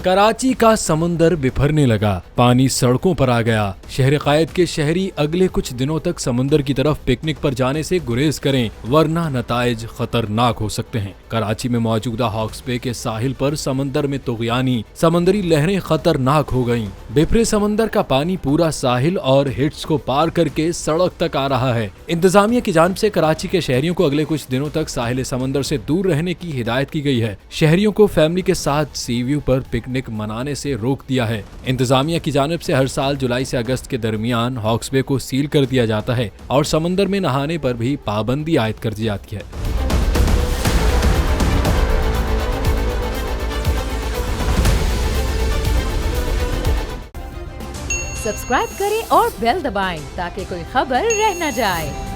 कराची का समुंदर बिफरने लगा, पानी सड़कों पर आ गया। शहर कायद के शहरी अगले कुछ दिनों तक समुंदर की तरफ पिकनिक पर जाने से गुरेज करें, वरना नताइज खतरनाक हो सकते हैं। कराची में मौजूदा हॉक्स बे के साहिल पर समंदर में तुगयानी समुद्री लहरें खतरनाक हो गईं। बिफरे समंदर का पानी पूरा साहिल और हिट्स को पार करके सड़क तक आ रहा है। इंतजामिया की जानिब से कराची के शहरियों को अगले कुछ दिनों तक साहिल समंदर से दूर रहने की हिदायत की गई है। शहरियों को फैमिली के साथ सी व्यू पर पिकनिक मनाने से रोक दिया है। इंतजामिया की जानिब से हर साल जुलाई से अगस्त के दरमियान हॉक्स बे को सील कर दिया जाता है और समंदर में नहाने पर भी पाबंदी आयद कर दी जाती है। सब्सक्राइब करें और बेल दबाएं ताकि कोई खबर रह न जाए।